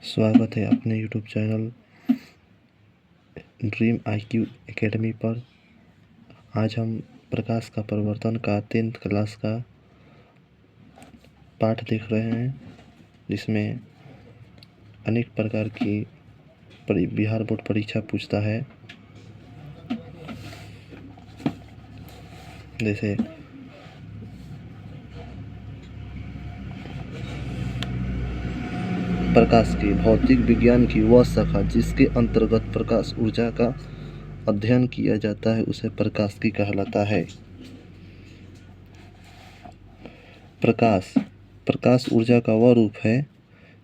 स्वागत है अपने YouTube channel dream IQ academy पर। आज हम प्रकाश का प्रवर्तन का 10th क्लास का पाठ देख रहे हैं, जिसमें अनेक प्रकार की बिहार बोर्ड परीक्षा पूछता है। जैसे प्रकाश की भौतिक विज्ञान की वह शाखा जिसके अंतर्गत प्रकाश ऊर्जा का अध्ययन किया जाता है उसे प्रकाशिकी कहलाता है। प्रकाश ऊर्जा का वह रूप है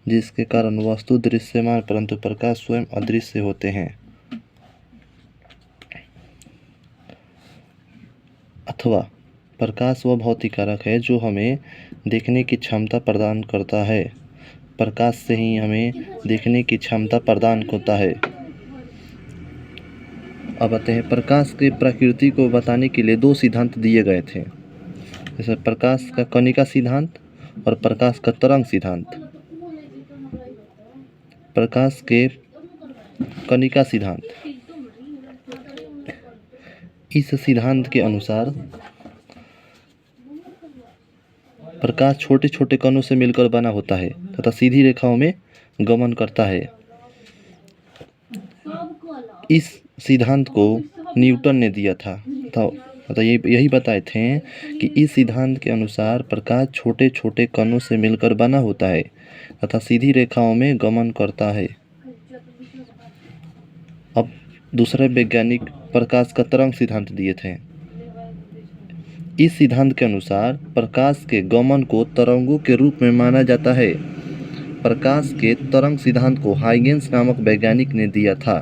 जिसके कारण वस्तु दृश्यमान परंतु प्रकाश स्वयं अदृश्य होते हैं। अथवा प्रकाश वह भौतिक कारक है जो हमें देखने की क्षमता प्रदान करता है। प्रकाश से ही हमें देखने की क्षमता प्रदान होता है। अब आते हैं, प्रकाश के प्रकृति को बताने के लिए दो सिद्धांत दिए गए थे, जैसे प्रकाश का कणिका सिद्धांत और प्रकाश का तरंग सिद्धांत। प्रकाश के कणिका सिद्धांत, इस सिद्धांत के अनुसार प्रकाश छोटे छोटे कणों से मिलकर बना होता है तथा सीधी रेखाओं में गमन करता है। इस सिद्धांत को न्यूटन ने दिया था यही बताए थे कि इस सिद्धांत के अनुसार प्रकाश छोटे छोटे कणों से मिलकर बना होता है तथा सीधी रेखाओं में गमन करता है। अब दूसरे वैज्ञानिक प्रकाश का तरंग सिद्धांत दिए थे। इस सिद्धांत के अनुसार प्रकाश के गमन को तरंगों के रूप में माना जाता है। प्रकाश के तरंग सिद्धांत को हाइगेंस नामक वैज्ञानिक ने दिया था।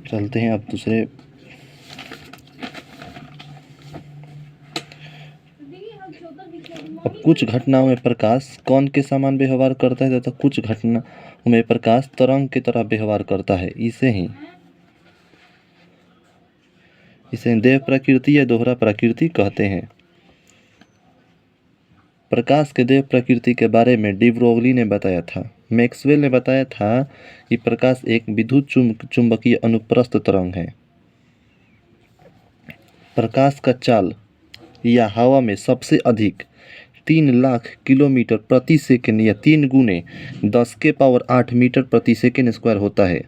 चलते हैं अब दूसरे। अब कुछ घटनाओं में प्रकाश कण के समान व्यवहार करता है तथा कुछ घटनाओं में प्रकाश तरंग की तरह व्यवहार करता है। इसे देव प्रकृति या दोहरा प्रकृति कहते हैं। प्रकाश के देव प्रकृति के बारे में डी ब्रोगली ने बताया था। मैक्सवेल ने बताया था कि प्रकाश एक विद्युत चुंबकीय अनुप्रस्थ तरंग है। प्रकाश का चाल या हवा में सबसे अधिक 3 लाख किलोमीटर प्रति सेकंड या 3 गुने 10⁸ मीटर प्रति सेकंड स्क्वायर होता है।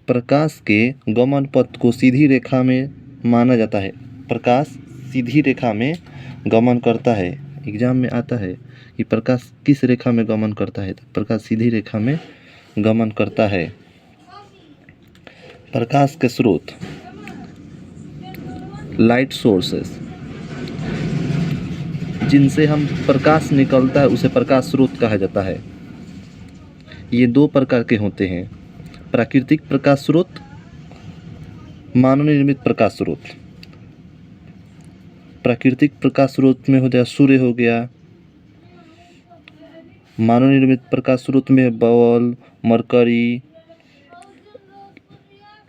प्रकाश के गमन पथ को सीधी रेखा में माना जाता है। प्रकाश सीधी रेखा में गमन करता है। एग्जाम में आता है कि प्रकाश किस रेखा में गमन करता है, तो प्रकाश सीधी रेखा में गमन करता है। प्रकाश के स्रोत, लाइट सोर्सेस, जिनसे हम प्रकाश निकलता है उसे प्रकाश स्रोत कहा जाता है। ये 2 प्रकार के होते हैं, प्राकृतिक प्रकाश स्रोत, मानव निर्मित प्रकाश स्रोत। प्राकृतिक प्रकाश स्रोत में हो गया सूर्य हो गया, मानव निर्मित प्रकाश स्रोत में बल्ब, मरकरी,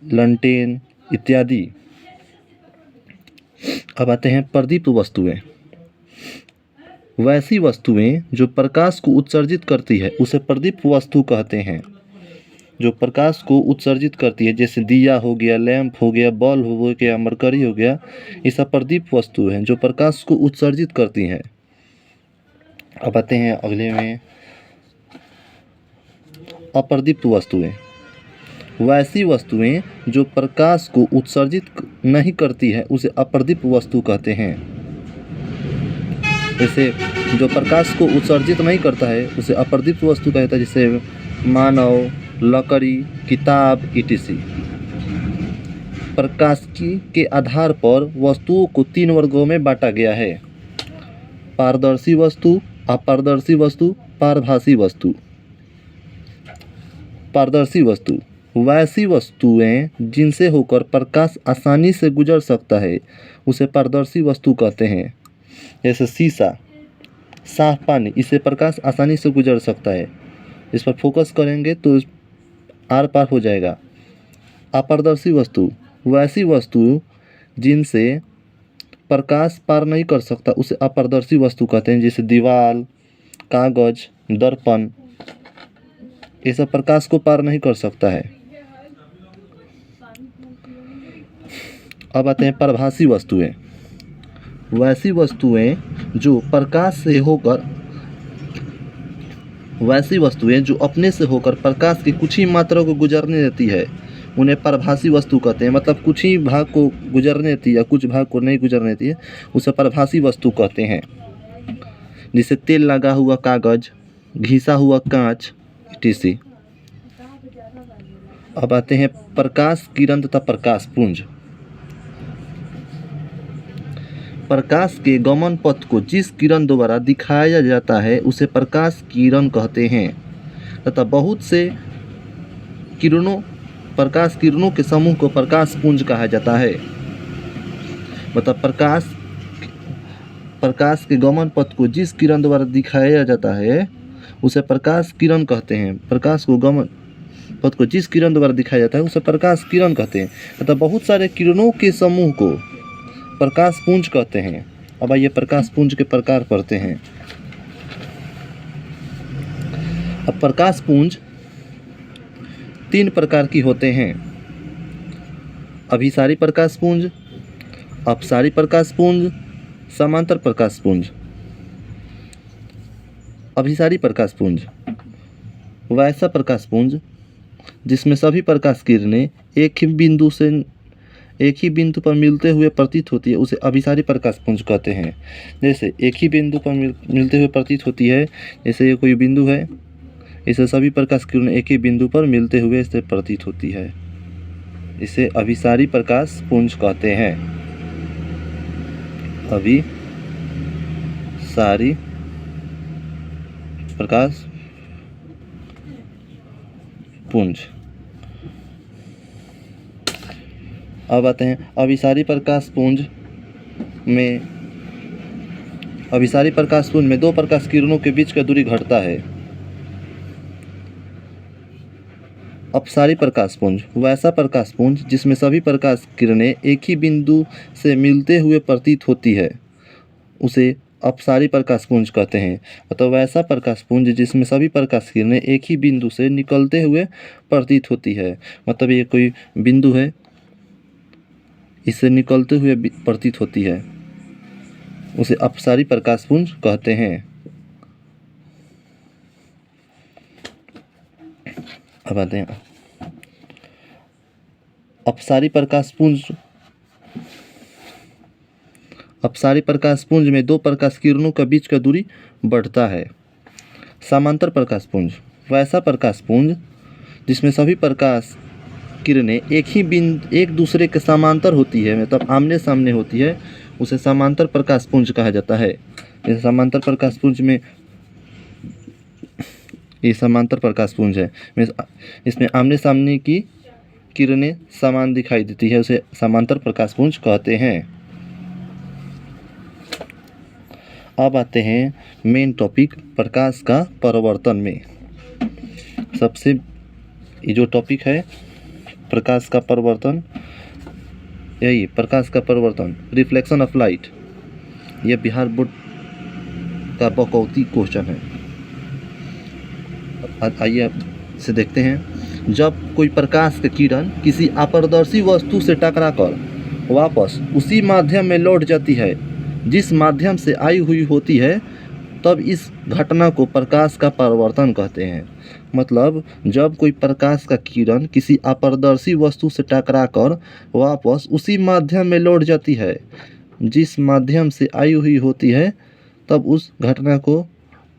लंटेन इत्यादि। अब आते हैं प्रदीप्त वस्तुएं। वैसी वस्तुएं जो प्रकाश को उत्सर्जित करती है उसे प्रदीप्त वस्तु कहते हैं। जो प्रकाश को उत्सर्जित करती है, जैसे दिया हो गया, लैंप हो गया, बल्ब हो गया, मरकरी हो गया, ये सब प्रदीप्त वस्तु हैं जो प्रकाश को उत्सर्जित करती हैं। अब आते हैं अगले में, अप्रदीप्त वस्तुएं। वैसी वस्तुएं जो प्रकाश को उत्सर्जित नहीं करती है उसे अप्रदीप्त वस्तु कहते हैं। जैसे जो प्रकाश को उत्सर्जित नहीं करता है उसे अप्रदीप्त वस्तु कहता है, जैसे मानव, लकड़ी, किताब etc। प्रकाशिकी के आधार पर वस्तुओं को 3 वर्गों में बांटा गया है, पारदर्शी वस्तु, अपारदर्शी वस्तु, पारभासी वस्तु। पारदर्शी वस्तु, वैसी वस्तुएं जिनसे होकर प्रकाश आसानी से गुजर सकता है उसे पारदर्शी वस्तु कहते हैं। जैसे शीशा, साफ पानी, इससे प्रकाश आसानी से गुजर सकता है, इस पर फोकस करेंगे तो आर पार हो जाएगा। अपारदर्शी वस्तु, वैसी वस्तु जिनसे प्रकाश पार नहीं कर सकता उसे अपारदर्शी वस्तु कहते हैं, जैसे दीवार, कागज, दर्पण, ये सब प्रकाश को पार नहीं कर सकता है। अब आते हैं परभासी वस्तुएं। वैसी वस्तुएं जो अपने से होकर प्रकाश की कुछ ही मात्रा को गुजरने देती है, उन्हें परभासी वस्तु कहते हैं। मतलब कुछ ही भाग को गुजरने देती है या कुछ भाग को नहीं गुजरने देती है, उसे परभासी वस्तु कहते हैं। जैसे तेल लगा हुआ कागज, घिसा हुआ कांच, etc। अब आते हैं प्रकाश किरण तथा प्रकाश पुंज। प्रकाश के गमन पथ को जिस किरण द्वारा दिखाया जाता है उसे प्रकाश किरण कहते हैं तथा बहुत से प्रकाश किरणों के समूह को प्रकाश पुंज कहा जाता है। मतलब प्रकाश के गमन पथ को जिस किरण द्वारा दिखाया जाता है उसे प्रकाश किरण कहते हैं। प्रकाश को गमन पथ को जिस किरण द्वारा दिखाया जाता है उसे प्रकाश किरण कहते हैं तथा बहुत सारे किरणों के समूह को प्रकाश पुंज कहते हैं। अब आइए प्रकाश पुंज के प्रकार पढ़ते हैं। अब प्रकाश पुंज 3 प्रकार की होते हैं। अभिसारी प्रकाश पुंज, अपसारी प्रकाश पुंज, समांतर प्रकाश पुंज। अभिसारी प्रकाश पुंज वैसा प्रकाश पुंज जिसमें सभी प्रकाश किरणें एक ही बिंदु पर मिलते हुए प्रतीत होती है, उसे अभिसारी प्रकाश पुंज कहते हैं। जैसे एक ही बिंदु पर मिलते हुए प्रतीत होती है, जैसे ये कोई बिंदु है, इसे सभी प्रकाश किरणें एक ही बिंदु पर मिलते हुए इससे प्रतीत होती है, इसे अभिसारी प्रकाश पुंज कहते हैं। अभिसारी प्रकाश पुंज। अब आते हैं अभिसारी प्रकाश पुंज में 2 प्रकाश किरणों के बीच का दूरी घटता है। अपसारी प्रकाश पुंज वैसा प्रकाश पुंज जिसमें सभी प्रकाश किरणें एक ही बिंदु से मिलते हुए प्रतीत होती है, उसे अपसारी प्रकाश पुंज कहते हैं। अतः वैसा प्रकाश पुंज जिसमें सभी प्रकाश किरणें एक ही बिंदु से निकलते हुए प्रतीत होती है। मतलब ये कोई बिंदु है, इससे निकलते हुए प्रतीत होती है, उसे अपसारी प्रकाश पुंज कहते हैं। अब आते हैं अपसारी प्रकाश पुंज में 2 प्रकाश किरणों के बीच का दूरी बढ़ता है। समांतर प्रकाश पुंज वैसा प्रकाश पुंज जिसमें सभी प्रकाश किरणें एक दूसरे के समांतर होती है, मतलब आमने सामने होती है, उसे समांतर प्रकाश पुंज कहा जाता है। जैसे समांतर प्रकाश पुंज में ये समांतर प्रकाश पुंज है, इसमें आमने सामने की किरणें समान दिखाई देती है, उसे समांतर प्रकाश पुंज कहते हैं। अब आते हैं मेन टॉपिक प्रकाश का परावर्तन में। सबसे ये जो टॉपिक है प्रकाश का परावर्तन, यही प्रकाश का परावर्तन, रिफ्लेक्शन ऑफ लाइट, यह बिहार बोर्ड का बकौती क्वेश्चन है। आइए इसे देखते हैं। जब कोई प्रकाश का किरण किसी अपारदर्शी वस्तु से टकराकर वापस उसी माध्यम में लौट जाती है जिस माध्यम से आई हुई होती है, तब इस घटना को प्रकाश का परावर्तन कहते हैं। मतलब जब कोई प्रकाश का किरण किसी अपारदर्शी वस्तु से टकराकर वापस उसी माध्यम में लौट जाती है जिस माध्यम से आई हुई होती है, तब उस घटना को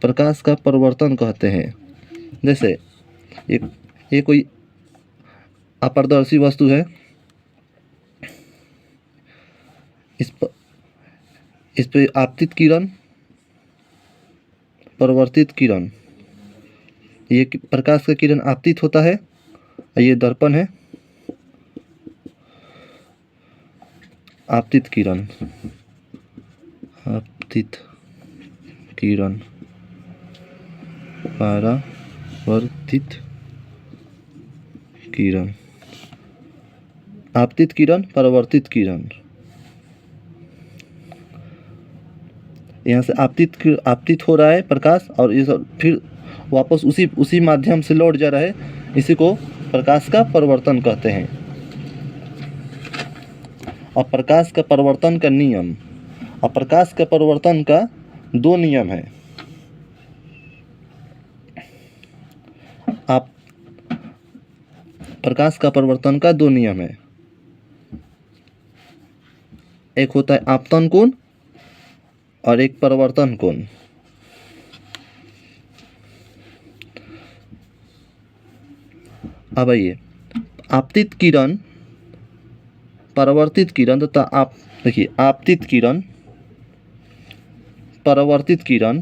प्रकाश का परावर्तन कहते हैं। जैसे ये कोई अपारदर्शी वस्तु है, इस पे आपतित किरण, परावर्तित किरण, ये प्रकाश का किरण आपतित होता है, ये दर्पण है, आपतित किरण, परावर्तित किरण, आपतित किरण, परावर्तित किरण। यहाँ से आपतित हो रहा है प्रकाश और ये सब फिर वापस उसी माध्यम से लौट जा रहा है। इसी को प्रकाश का परिवर्तन कहते हैं। और प्रकाश का परिवर्तन का नियम, और प्रकाश का परिवर्तन का 2 नियम है। आप प्रकाश का परिवर्तन का 2 नियम है। एक होता है आपतन कोण और एक परिवर्तन कोण। अब आइए, आपतित किरण, परावर्तित किरण तथा आपतित किरण, परावर्तित किरण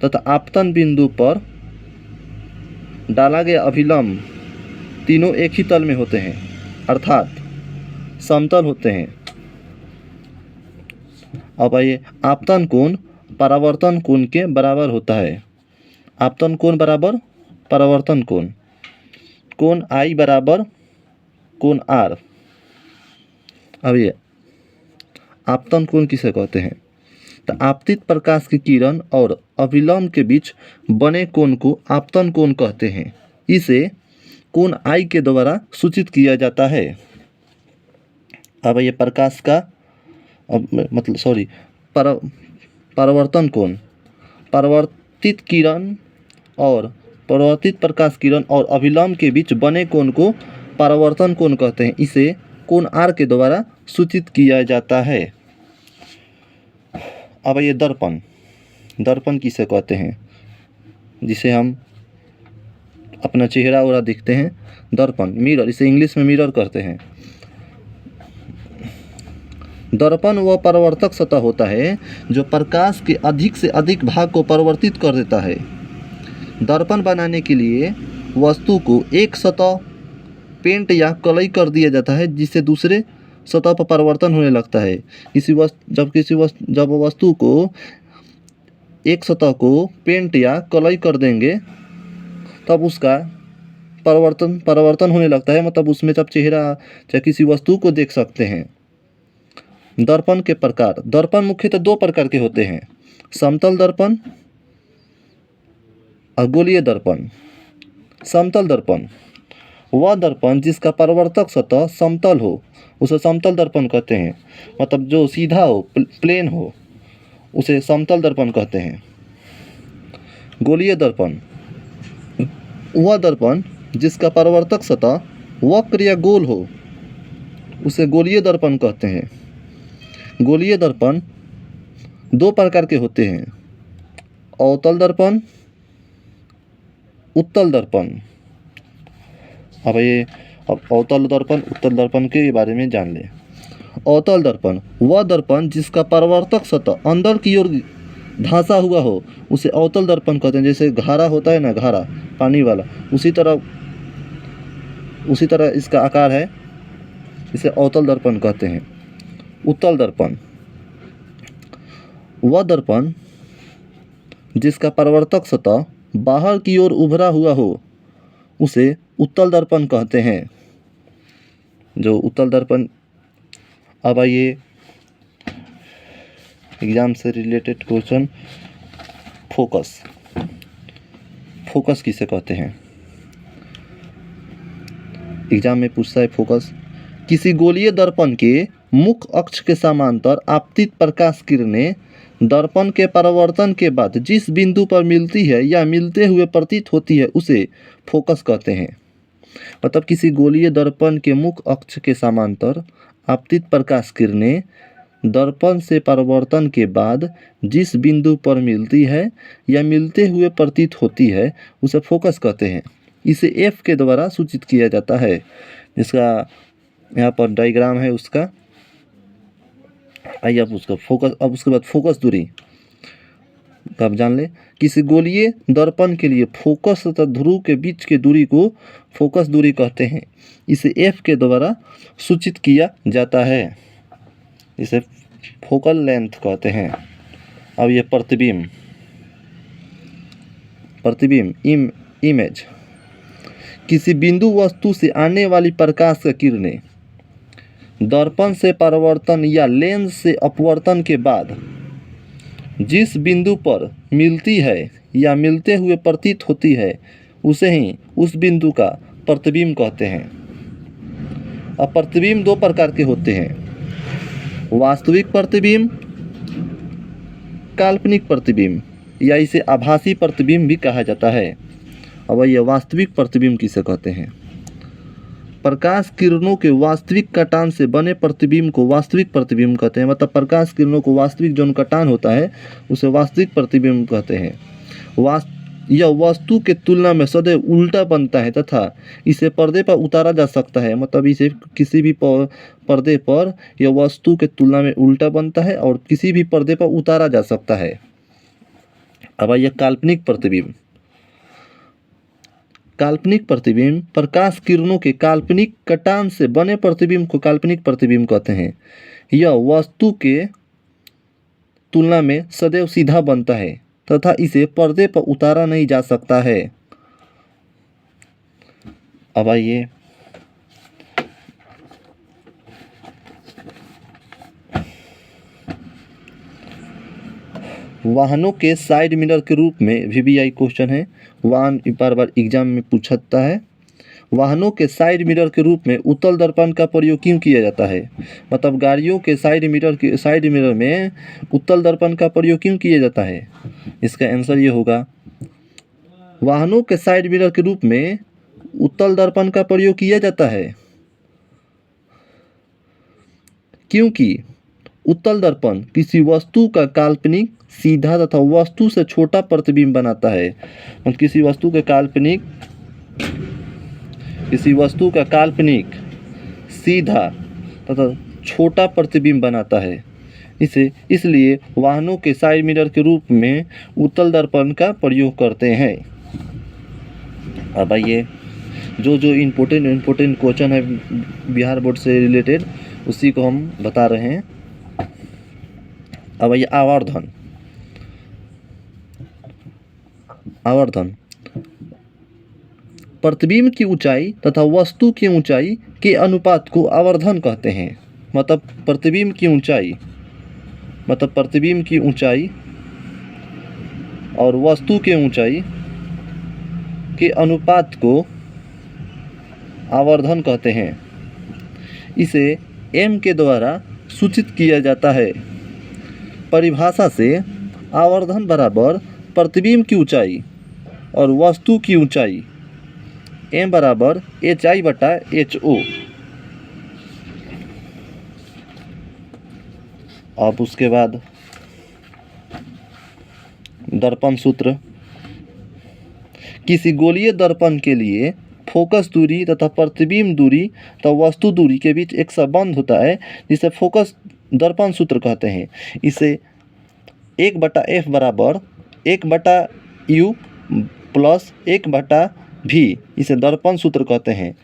तथा आपतन बिंदु पर डाला गया अभिलंब तीनों एक ही तल में होते हैं, अर्थात समतल होते हैं। अब आइए, आपतन कोण परावर्तन कोण के बराबर होता है। आपतन कोण बराबर परावर्तन कोण, कोण I बराबर कोण R। अब ये आपतन कोण किसे कहते हैं? तो आपतित प्रकाश की किरण और अभिलंब के बीच बने कोण को आपतन कोण कहते हैं। इसे कोण I के द्वारा सूचित किया जाता है। अब ये प्रकाश का परावर्तन कोण, परावर्तित किरण और परावर्तित प्रकाश किरण और अभिलंब के बीच बने कोण को परावर्तन कोण कहते हैं। इसे कोण R के द्वारा सूचित किया जाता है। अब ये दर्पण, दर्पण किसे कहते हैं? जिसे हम अपना चेहरा वगैरह दिखते हैं, दर्पण, मिरर, इसे इंग्लिश में मिरर कहते हैं। दर्पण वह परावर्तक सतह होता है जो प्रकाश के अधिक से अधिक भाग को परावर्तित कर देता है। दर्पण बनाने के लिए वस्तु को एक सतह पेंट या कलई कर दिया जाता है, जिससे दूसरे सतह पर परिवर्तन होने लगता है। जब वस्तु को एक सतह को पेंट या कलई कर देंगे तब उसका परिवर्तन होने लगता है, मतलब उसमें जब चेहरा या किसी वस्तु को देख सकते हैं। दर्पण के प्रकार, दर्पण मुख्यतः 2 प्रकार के होते हैं, समतल दर्पण और गोलीय दर्पण। समतल दर्पण वह दर्पण जिसका परावर्तक सतह समतल हो उसे समतल दर्पण कहते हैं, मतलब जो सीधा हो, प्लेन हो, उसे समतल दर्पण कहते हैं। गोलीय दर्पण वह दर्पण जिसका परावर्तक सतह वक्र या गोल हो उसे गोलीय दर्पण कहते हैं। गोलीय दर्पण 2 प्रकार के होते हैं, अवतल दर्पण, उत्तल दर्पण। अब अवतल दर्पण, उत्तल दर्पण के बारे में जान ले। अवतल दर्पण वह दर्पण जिसका परावर्तक सतह अंदर की ओर धंसा हुआ हो उसे अवतल दर्पण कहते हैं। जैसे घारा होता है ना, घारा पानी वाला, उसी तरह इसका आकार है, इसे अवतल दर्पण कहते हैं। उत्तल दर्पण वह दर्पण जिसका परावर्तक सतह बाहर की ओर उभरा हुआ हो उसे उत्तल दर्पण कहते हैं। जो उत्तल दर्पण, अब आइए एग्जाम से रिलेटेड क्वेश्चन, फोकस। फोकस किसे कहते हैं? एग्जाम में पूछता है फोकस। किसी गोलीय दर्पण के मुख्य अक्ष के समांतर आपतित प्रकाश किरणें दर्पण के परावर्तन के बाद जिस बिंदु पर मिलती है या मिलते हुए प्रतीत होती है उसे फोकस कहते हैं। मतलब किसी गोलीय दर्पण के मुख्य अक्ष के समांतर आपतित प्रकाश किरणें दर्पण से परावर्तन के बाद जिस बिंदु पर मिलती है या मिलते हुए प्रतीत होती है उसे फोकस कहते हैं। इसे F के द्वारा सूचित किया जाता है, जिसका यहाँ पर डायग्राम है उसका। आइए अब उसका फोकस, अब उसके बाद फोकस दूरी अब जान ले। किसी गोलीय दर्पण के लिए फोकस तथा ध्रुव के बीच के दूरी को फोकस दूरी कहते हैं। इसे F के द्वारा सूचित किया जाता है, इसे फोकल लेंथ कहते हैं। अब ये प्रतिबिंब इमेज, किसी बिंदु वस्तु से आने वाली प्रकाश की किरणें दर्पण से परावर्तन या लेंस से अपवर्तन के बाद जिस बिंदु पर मिलती है या मिलते हुए प्रतीत होती है उसे ही उस बिंदु का प्रतिबिंब कहते हैं। अब प्रतिबिंब दो प्रकार के होते हैं, वास्तविक प्रतिबिंब, काल्पनिक प्रतिबिंब, या इसे आभासी प्रतिबिंब भी कहा जाता है। अब यह वास्तविक प्रतिबिंब किसे कहते हैं? प्रकाश किरणों के वास्तविक कटान से बने प्रतिबिंब को वास्तविक प्रतिबिंब कहते हैं। मतलब प्रकाश किरणों को वास्तविक जो कटान होता है उसे वास्तविक प्रतिबिंब कहते हैं। यह वस्तु के तुलना में सदैव उल्टा बनता है तथा इसे पर्दे पर उतारा जा सकता है। मतलब इसे किसी भी पर्दे पर यह वस्तु के तुलना में उल्टा बनता है और किसी भी पर्दे पर उतारा जा सकता है। अब यह काल्पनिक प्रतिबिंब। काल्पनिक प्रतिबिंब प्रकाश किरणों के काल्पनिक कटान से बने प्रतिबिंब को काल्पनिक प्रतिबिंब कहते हैं। यह वस्तु के तुलना में सदैव सीधा बनता है तथा इसे पर्दे पर उतारा नहीं जा सकता है। अब आइए वाहनों के साइड मिरर के रूप में VBI क्वेश्चन है, वाहन बार बार एग्जाम में पूछता है। वाहनों के साइड मिरर के रूप में उत्तल दर्पण का प्रयोग क्यों किया जाता है? मतलब गाड़ियों के साइड मिरर में उत्तल दर्पण का प्रयोग क्यों किया जाता है? इसका आंसर ये होगा, वाहनों के साइड मिरर के रूप में उत्तल दर्पण का प्रयोग किया जाता है क्योंकि उत्तल दर्पण किसी वस्तु का काल्पनिक सीधा तथा वस्तु से छोटा प्रतिबिंब बनाता है। किसी वस्तु का काल्पनिक सीधा तथा छोटा प्रतिबिंब बनाता है। इसलिए वाहनों के साइड मिरर के रूप में उत्तल दर्पण का प्रयोग करते हैं। अब आइए जो इम्पोर्टेंट क्वेश्चन है बिहार बोर्ड से रिलेटेड उसी को हम बता रहे हैं। अब आइए आवर्धन प्रतिबिंब की ऊंचाई तथा वस्तु की ऊंचाई के अनुपात को आवर्धन कहते हैं। मतलब प्रतिबिंब की ऊंचाई और वस्तु के ऊंचाई के अनुपात को आवर्धन कहते हैं। इसे m के द्वारा सूचित किया जाता है। परिभाषा से आवर्धन बराबर प्रतिबिंब की ऊंचाई और वस्तु की ऊंचाई m बराबर HI/HO। अब उसके बाद दर्पण सूत्र। किसी गोलीय दर्पण के लिए फोकस दूरी तथा प्रतिबिंब दूरी तथा वस्तु दूरी के बीच एक संबंध होता है जिसे फोकस दर्पण सूत्र कहते हैं। इसे 1/f बराबर 1/u प्लस 1/v इसे दर्पण सूत्र कहते हैं।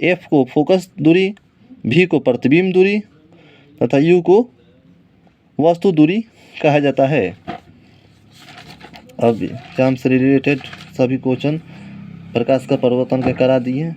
f को फोकस दूरी, v को प्रतिबिंब दूरी तथा u को वस्तु दूरी कहा जाता है। अब एग्जाम से रिलेटेड सभी क्वेश्चन प्रकाश का परिवर्तन के करा दिए।